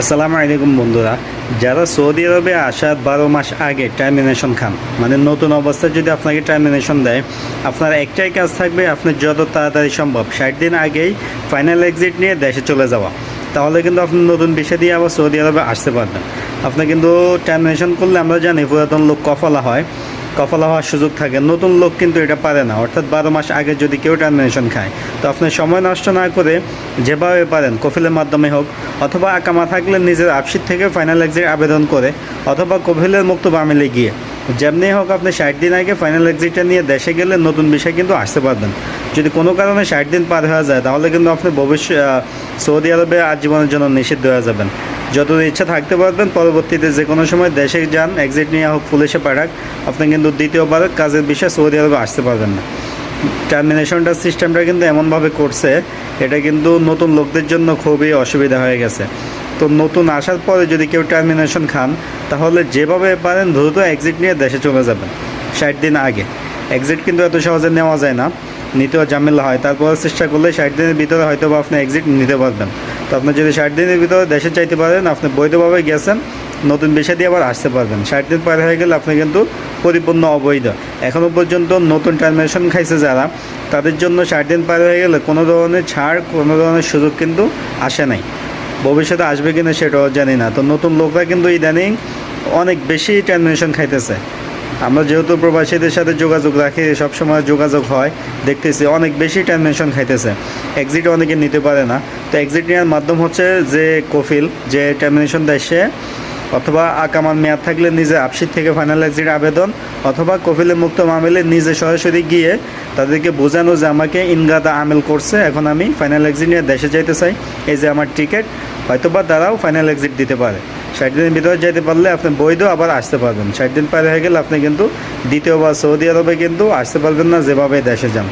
আসসালামু আলাইকুম বন্ধুরা, যারা সৌদি আরবে আসার 12 মাস আগে টার্মিনেশন খান, মানে নতুন অবস্থায় যদি আপনাকে টার্মিনেশন দেয়, আপনার একটাই কাজ থাকবে, আপনি যত তাড়াতাড়ি সম্ভব 60 দিন আগেই ফাইনাল এক্সিট নিয়ে দেশে চলে যাওয়া। তাহলে কিন্তু আপনি নতুন বিষয় দিয়ে আবার সৌদি আরবে আসতে পারবেন। আপনি কিন্তু টার্মিনেশন করলে আমরা জানি পুরাতন লোক কফলা হওয়ার সুযোগ থাকে, নতুন লোক কিন্তু এটা পারে না। অর্থাৎ 12 মাস আগে যদি কেউ টার্মিনেশন খায়, তো আপনি সময় নষ্ট না করে যেভাবে পারেন কফিলের মাধ্যমে হোক, অথবা আকামা থাকলে নিজের আপসিট থেকে ফাইনাল এক্সিট আবেদন করে, অথবা কফিলের মুক্ত বামিলে গিয়ে যেমনি হোক আপনি 60 দিন আগে ফাইনাল এক্সিটটা নিয়ে দেশে গেলে নতুন বিষয় কিন্তু আসতে পারবেন। যদি কোনো কারণে 60 দিন পার হয়ে যায়, তাহলে কিন্তু আপনি সৌদি আরবে আজীবনের জন্য নিষিদ্ধ হয়ে যাবেন। যত ইচ্ছা থাকতে পারবেন, পরবর্তীতে যে কোনো সময় দেশে যান, এক্সিট নিয়ে হোক, পুলিশে পাঠাক, আপনি কিন্তু দ্বিতীয়বার কাজের বিষয়ে সৌদি আরবে আসতে পারবেন না। টার্মিনেশনটা সিস্টেমটা কিন্তু এমনভাবে করছে, এটা কিন্তু নতুন লোকদের জন্য খুবই অসুবিধা হয়ে গেছে। তো নতুন আসার পরে যদি কেউ টার্মিনেশন খান, তাহলে যেভাবে পারেন দ্রুত এক্সিট নিয়ে দেশে চলে যাবেন 60 দিন আগে। এক্সিট কিন্তু এত সহজে নেওয়া যায় না, নিতেও ঝামেলা হয়। তারপরে চেষ্টা করলে 60 দিনের ভিতরে হয়তো বা আপনি এক্সিট নিতে পারবেন। তো আপনি যদি 60 দিনের ভিতরে দেশে চাইতে পারেন, আপনি বৈধভাবে গেছেন, নতুন বিষয় দিয়ে আবার আসতে পারবেন। 60 দিন পার হয়ে গেলে আপনি কিন্তু পরিপূর্ণ অবৈধ। এখনও পর্যন্ত নতুন টার্মিনেশন খাইছে যারা, তাদের জন্য 60 দিন পার হয়ে গেলে কোনো ধরনের ছাড়, কোনো ধরনের সুযোগ কিন্তু আসে নাই। ভবিষ্যতে আসবে কিনা সেটাও জানি না। তো নতুন লোকরা কিন্তু ইদানিং অনেক বেশি টার্মিনেশন খাইতেছে। আমরা যেহেতু প্রবাসীদের সাথে যোগাযোগ রাখি, সবসময় যোগাযোগ হয়, দেখতেছি অনেক বেশি টার্মিনেশন খাইতেছে। এক্সিট অনেকে নিতে পারে না। তো এক্সিট নেওয়ার মাধ্যম হচ্ছে যে কফিল, যে টার্মিনেশন দেয় সে, অথবা আকামার মেয়াদ থাকলে নিজে আপসিট থেকে ফাইনাল এক্সিট আবেদন, অথবা কফিলের মুক্ত মামলে নিজে সরাসরি গিয়ে তাদেরকে বোঝানো যে আমাকে ইনগাদা আমেল করছে, এখন আমি ফাইনাল এক্সিট নিয়ে দেশে যাইতে চাই, এই যে আমার টিকিট, হয়তোবা তারাও ফাইনাল এক্সিট দিতে পারে। 60 দিনের ভিতরে যেতে পারলে আপনি বৈধ আবার আসতে পারবেন। 60 দিন পার হয়ে গেলে আপনি কিন্তু দ্বিতীয়বার সৌদি আরবে কিন্তু আসতে পারবেন না, যেভাবে দেশে যান।